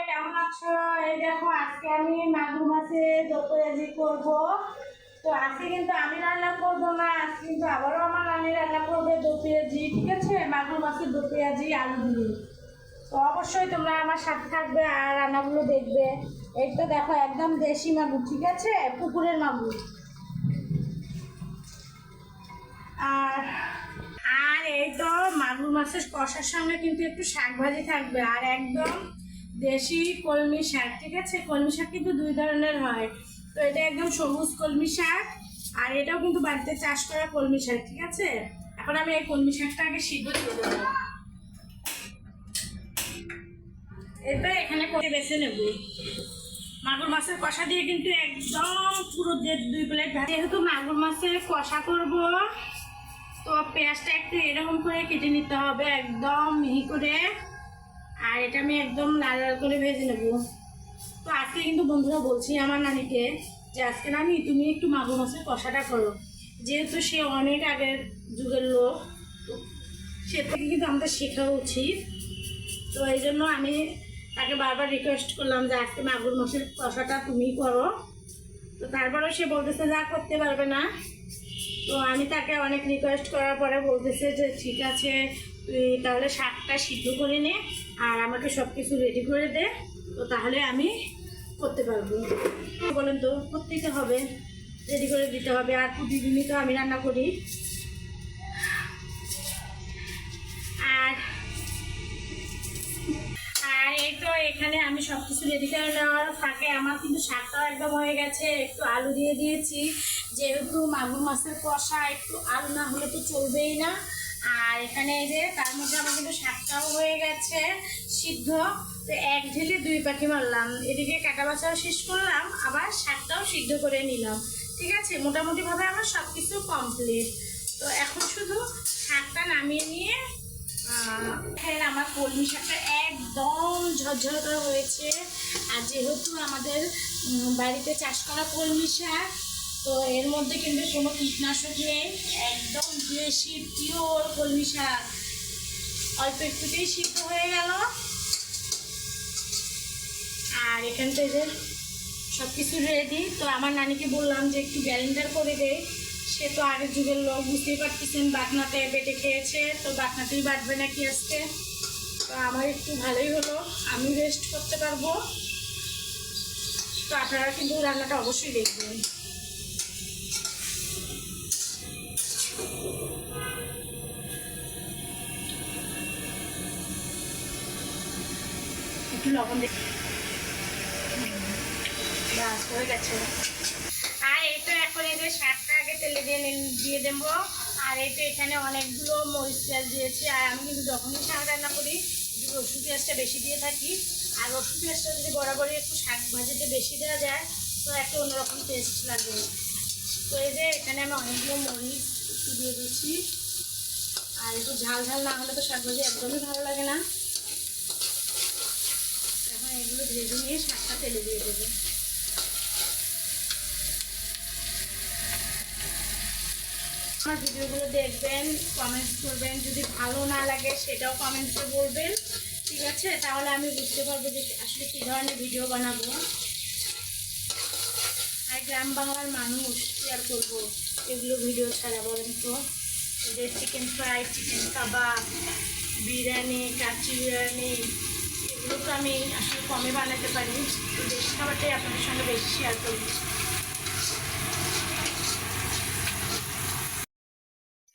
কেমন আছো? এই দেখো আজকে আমি মাগুর মাছের দো পেঁয়াজি করবো। তো আজকে কিন্তু আমি রান্না করবো না, আজকে কিন্তু আবারও আমার রান্না রান্না করবে দো পেঁয়াজি। ঠিক আছে, মাগুর মাছের দো পেঁয়াজি আলু দিয়ে। তো অবশ্যই তোমরা আমার সাথে থাকবে আর রান্নাগুলো দেখবে। এই তো দেখো একদম দেশি মাগুর, ঠিক আছে, পুকুরের মাগুর। আর আর এই তো মাগুর মাছের কষার সঙ্গে কিন্তু একটু শাক ভাজি থাকবে আর একদম দেশি কলমি শাক। ঠিক আছে, কলমি শাক কিন্তু দুই ধরনের হয়। তো এটা একদম সবুজ কলমি শাক আর এটাও কিন্তু বাড়িতে চাষ করা কলমি শাক। ঠিক আছে, এখন আমি এই কলমি শাকটা আগে সিদ্ধ করে দেবো। এটা এখানে করে বেছে নেব। মাগুর মাছের কষা দিয়ে কিন্তু একদম পুরো 2 প্লেট ভাত। যেহেতু মাগুর মাছের কষা করব, তো পেঁয়াজটা একটু এরকম করে কেটে নিতে হবে একদম মিহি করে। আর এটা আমি একদম লাল লাল করে ভেজে নেব। তো আজকে কিন্তু বন্ধুরা বলছি আমার নানিকে যে আজকে নানি তুমি একটু মাগুর মাছের কষাটা করো, যেহেতু সে অনেক আগের যুগের লোক, সে থেকে কিন্তু আমাদের শেখা উচিত। তো এই জন্য আমি তাকে বারবার রিকোয়েস্ট করলাম যে আজকে মাগুর মাছের কষাটা তুমি করো। তো তারপরেও সে বলতেছে যা করতে পারবে না। তো আমি তাকে অনেক রিকোয়েস্ট করার পরে বলতেছে যে ঠিক আছে, তুই তাহলে শাকটা সিদ্ধ করে নে আর আমাকে সব কিছু রেডি করে দে, তো তাহলে আমি করতে পারবো। বলেন তো, করতেই তো হবে, রেডি করে দিতে হবে। আর প্রতিদিনই তো আমি রান্না করি। আর আর এই তো এখানে আমি সব কিছু রেডি করে নেওয়ার ফাঁকে আমার কিন্তু শাকটাও একদম হয়ে গেছে। একটু আলু দিয়ে দিয়েছি, যেহেতু মাগুর মাছের কষা একটু আলু না হলে তো চলবেই না। আর এখানে এই যে তার মধ্যে আমার কিন্তু শাকটাও হয়ে গেছে সিদ্ধ। তো এক ঢেলে 2 পাখি মারলাম, এদিকে কাটা বাছাও শেষ করলাম, আবার শাকটাও সিদ্ধ করে নিলাম। ঠিক আছে, মোটামুটিভাবে আমার সব কিছু কমপ্লিট। তো এখন শুধু শাকটা নামিয়ে নিয়ে আমার কলমি শাকটা একদম ঝরঝরে করে হয়েছে। আর যেহেতু আমাদের বাড়িতে চাষ করা কলমি শাক, তো এর মধ্যে কিন্তু কোনো কীটনাশক নেই, একদম দেশি পিওর কলমি শাক। অল্প একটুতেই সিদ্ধ হয়ে গেল। আর এখান থেকে সব কিছু রেডি। তো আমার নানিকে বললাম যে একটু গ্রাইন্ডার করে দেয়, সে তো আগের যুগের লোক, বুঝতেই পারতেছেন, বাটনাতে বেটে খেয়েছে, তো বাটনাতেই বাটবে নাকি আজকে। তো আমার একটু ভালোই হলো, আমি রেস্ট করতে পারবো। তো আপনারা কিন্তু রান্নাটা অবশ্যই দেখবেন। একটু লবণ দেখে বাস হয়ে গেছে। আর এই তো এখন এই যে শাকটা আগে তেলে দিয়ে দেবো। আর এই তো এখানে অনেকগুলো মরিচ পেঁয়াজ দিয়েছি। আর আমি কিন্তু যখনই শাক রান্না করি রসুন পেঁয়াজটা বেশি দিয়ে থাকি। আর রসুন পেঁয়াজটা যদি বরাবরই একটু শাক ভাজিতে বেশি দেওয়া যায় তো একটা অন্যরকম টেস্ট লাগে। তো এই যে এখানে আমি অনেকগুলো মরিচ একটু দিয়ে দিচ্ছি। আর একটু ঝাল ঝাল না হলে তো শাক ভাজি একদমই ভালো লাগে না। এখন এগুলো ভেজে নিয়ে শাকটা তেলে দিয়ে দেবো। আমার ভিডিওগুলো দেখবেন, কমেন্টস করবেন, যদি ভালো না লাগে সেটাও কমেন্টসে বলবেন। ঠিক আছে, তাহলে আমি বুঝতে পারবো যে আসলে কী ধরনের ভিডিও বানাবো। আর গ্রাম বাংলার মানুষ শেয়ার করবো এগুলো ভিডিও ছাড়া, বলেন তো। যে চিকেন ফ্রাই, চিকেন কাবাব, বিরিয়ানি, কাচ্চি বিরিয়ানি, এগুলো তো আমি আসলে কমে বানাতে পারি। তো দেশি খাবারটাই আপনাদের সঙ্গে বেশি শেয়ার করি।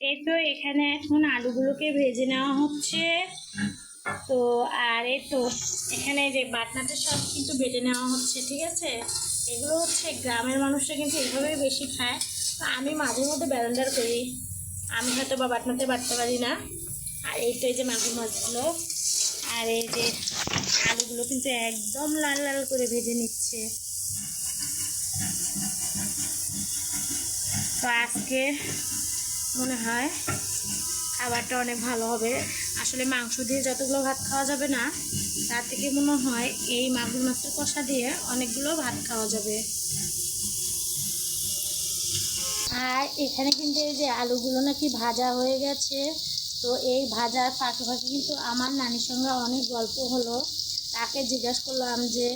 এই তো এখানে এখন আলুগুলোকে ভেজে নেওয়া হচ্ছে। তো আর এই তো এখানে যে বাটনাটা সব কিন্তু বেটে নেওয়া হচ্ছে। ঠিক আছে, এগুলো হচ্ছে গ্রামের মানুষরা কিন্তু এইভাবেই বেশি খায়। তো আমি মাঝে মধ্যে ব্যালেন্ডার করি, আমি হয়তো বা বাটনাতে বাটতে পারি না। আর এই তো এই যে মাগুর মাছগুলো আর এই যে আলুগুলো কিন্তু একদম লাল লাল করে ভেজে নিচ্ছে। তো আজকে মনে হয় খাবারটা অনেক ভালো হবে। আসলে মাংস দিয়ে যতগুলো ভাত খাওয়া যাবে না, তার থেকে মনে হয় এই মাগুর মাছের কষা দিয়ে অনেকগুলো ভাত খাওয়া যাবে। আর এখানে কিন্তু এই যে আলুগুলো নাকি ভাজা হয়ে গেছে। তো এই ভাজার ফাঁকে ফাঁকে কিন্তু আমার নানির সঙ্গে অনেক গল্প হলো। তাকে জিজ্ঞাসা করলাম যে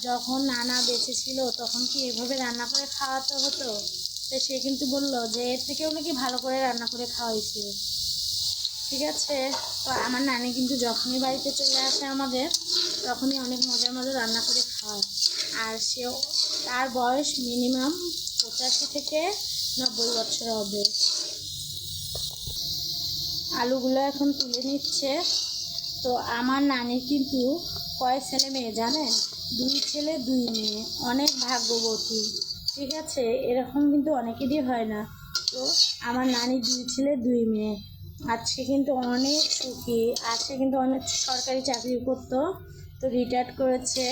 যখন নানা বেঁচে ছিল তখন কি এভাবে রান্না করে খাওয়াতে হতো? তো সে কিন্তু বললো যে এর থেকেও নাকি ভালো করে রান্না করে খাওয়াইছে। ঠিক আছে, তো আমার নানি কিন্তু যখনই বাড়িতে চলে আসে আমাদের, তখনই অনেক মজার মজার রান্না করে খাওয়ায়। আর সেও, তার বয়স মিনিমাম 85 থেকে 90 বছর হবে। আলুগুলো এখন তুলে নিচ্ছে। তো আমার নানির কিন্তু কয় ছেলে মেয়ে জানেন? 2 ছেলে 2 মেয়ে, অনেক ভাগ্যবতী। ঠিক আছে, এরকম কিন্তু অনেকেরই হয় না। তো আমার নানির 2 ছেলে 2 মেয়ে, আর সে কিন্তু অনেক সুখী। আর সে কিন্তু অনেক সরকারি চাকরি করতো, তো রিটায়ার্ড করেছে।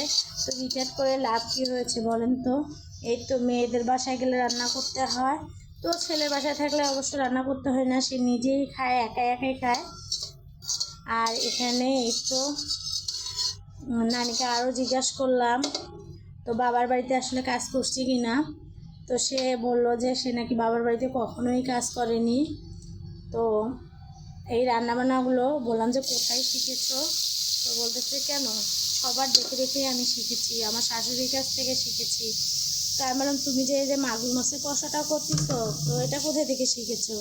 তো রিটায়ার্ড করে লাভ কী হয়েছে বলেন তো? এই তো মেয়েদের বাসায় গেলে রান্না করতে হয়, তো ছেলের বাসায় থাকলে অবশ্য রান্না করতে হয় না, সে নিজেই খায়, একাই একাই খায়। আর এখানে এই তো নানিকে আরও জিজ্ঞাসা করলাম তো বাবার বাড়িতে আসলে কাজ করছি কি না। তো সে বললো যে সে নাকি বাবার বাড়িতে কখনোই কাজ করেনি। তো এই রান্নাবান্নাগুলো বললাম যে কোথায় শিখেছো? তো বলতেছে কেন, সবার দেখে দেখেই আমি শিখেছি, আমার শাশুড়ির কাছ থেকে শিখেছি। তো আমি বললাম তুমি যে এই যে মাগুর মাছের কষাটা করতেছো, তো এটা কোথায় থেকে শিখেছো?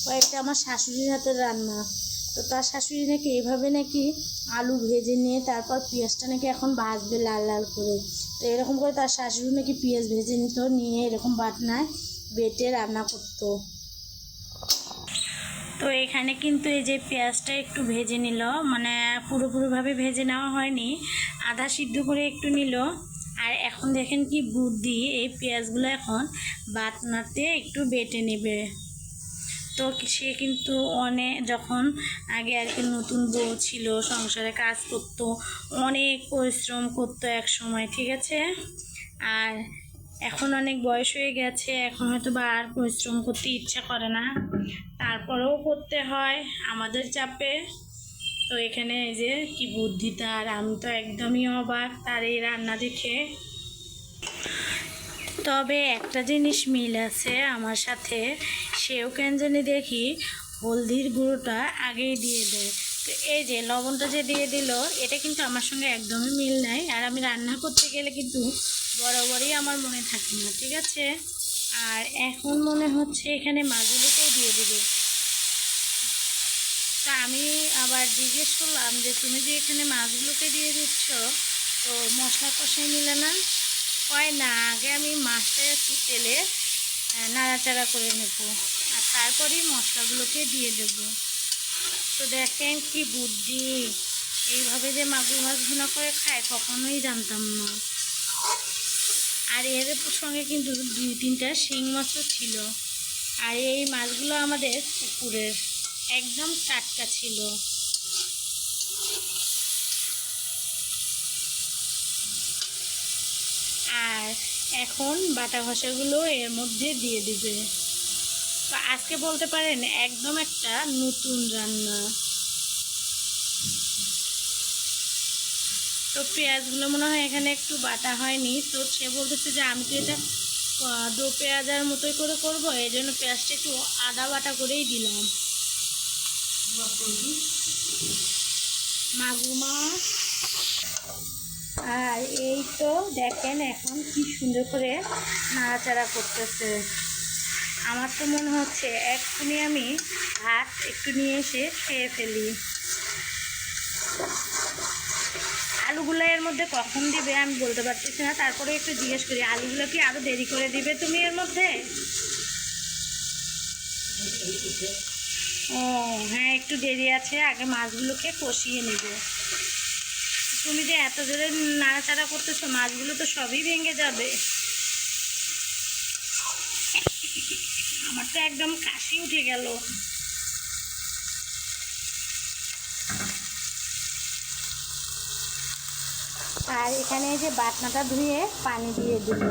তো এটা আমার শাশুড়ির হাতের রান্না। তো তার শাশুড়ি নাকি এইভাবে নাকি আলু ভেজে নিয়ে তারপর পেঁয়াজটা নাকি এখন ভাজবে লাল লাল করে। তো এরকম করে তার শাশুড়ি নাকি পেঁয়াজ ভেজে নিত, নিয়ে এরকম বাটনায় বেটে রান্না করতো। তো এখানে কিন্তু এই যে পেঁয়াজটা একটু ভেজে নিল, মানে পুরোপুরিভাবে ভেজে নেওয়া হয়নি, আধা সিদ্ধ করে একটু নিল। আর এখন দেখেন কি বুদ্ধি, এই পেঁয়াজগুলো এখন বাটনাতে একটু বেটে নেবে। তো সে কিন্তু যখন আগে আর কি নতুন বউ ছিল, সংসারে কাজ করতো, অনেক পরিশ্রম করতো এক সময়। ঠিক আছে, আর এখন অনেক বয়স হয়ে গেছে, এখন হয়তো বা আর পরিশ্রম করতে ইচ্ছা করে না, তারপরেও করতে হয় আমাদের চাপে। তো এখানে এই যে কি বুদ্ধি তার, আমি তো একদমই অবাক তার এই রান্না দেখে। তবে একটা জিনিস মিল আছে আমার সাথে, সেও কেন জানি দেখি হলদির গুঁড়োটা আগেই দিয়ে দেয়। তো এই যে লবণটা যে দিয়ে দিল, এটা কিন্তু আমার সঙ্গে একদমই মিল নাই। আর আমি রান্না করতে গেলে কিন্তু বরাবরই আমার মনে থাকে না। ঠিক আছে, আর এখন মনে হচ্ছে এখানে মাছগুলোকেও দিয়ে দেবে। তা আমি আবার জিজ্ঞেস করলাম যে তুমি যে এখানে মাছগুলোকে দিয়ে দিচ্ছ, তো মশলা কষাই নিলে না? হয় না, আগে আমি মাছটা একটু তেলে নাড়াচাড়া করে নেব, আর তারপরেই মশলাগুলোকে দিয়ে দেব। তো দেখেন কি বুদ্ধি, এইভাবে যে মাগুর মাছ ভুনা করে খায় কখনোই জানতাম না। আর এর সঙ্গে কিন্তু 2-3টা শিং মাছও ছিল। আর এই মাছগুলো আমাদের পুকুরের, একদম টাটকা ছিল। আর এখন বাটা ঘষাগুলো এর মধ্যে দিয়ে দিবে। তো আজকে বলতে পারেন একদম একটা নতুন রান্না। তো পেঁয়াজগুলো মনে হয় এখানে একটু বাটা হয়নি, তো সে বলতেছে যে আমি তো এটা দো পেঁয়াজার মতোই করে করবো, এই জন্য পেঁয়াজটা একটু আদা বাটা করেই দিলাম। মাগুর মাছ, আর এই তো দেখেন এখন কি সুন্দর করে নাড়াচাড়া করতেছে। আমার তো মনে হচ্ছে এক্ষুনি আমি ভাত একটু নিয়ে এসে খেয়ে ফেলি। আলুগুলো এর মধ্যে কখন দিবে আমি বলতে পারতেছি না, তারপরে একটু জিজ্ঞেস করি আলুগুলো কি আরও দেরি করে দিবে তুমি এর মধ্যে? ও হ্যাঁ, একটু দেরি আছে, আগে মাছগুলোকে কষিয়ে নেবে। তুমি যে এত জোরে নাড়াচাড়া করতেছো, মাছগুলো তো সবই ভেঙে যাবে। আমার তো একদম কাশি উঠে গেল। আর এখানে যে বাটনাটা ধুয়ে পানি দিয়ে দিল।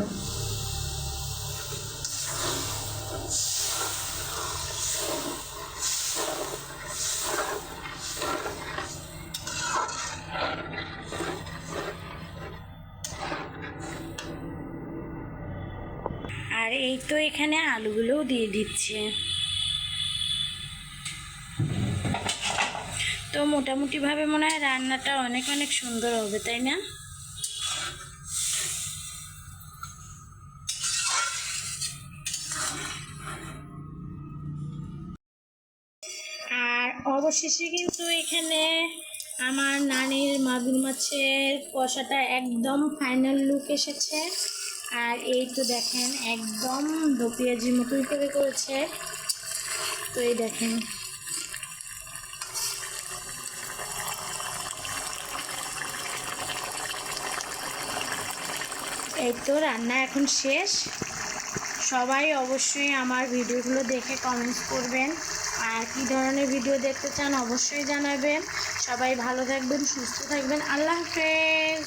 আর এই তো এখানে আলুগুলোও দিয়ে দিচ্ছে। তো মোটামুটিভাবে মনে হয় রান্নাটা অনেক অনেক সুন্দর হবে, তাই না? আর অবশেষে কিন্তু এখানে আমার নানির মাগুর মাছের কষাটা একদম ফাইনাল লুক এসেছে। আর এই তো দেখেন একদম দো পেঁয়াজি মতোই করে করেছে। তো এই দেখেন এই তো রান্না এখন শেষ। সবাই অবশ্যই আমার ভিডিওগুলো দেখে কমেন্টস করবেন, আর কী ধরনের ভিডিও দেখতে চান অবশ্যই জানাবেন। সবাই ভালো থাকবেন, সুস্থ থাকবেন। আল্লাহ হাফেজ।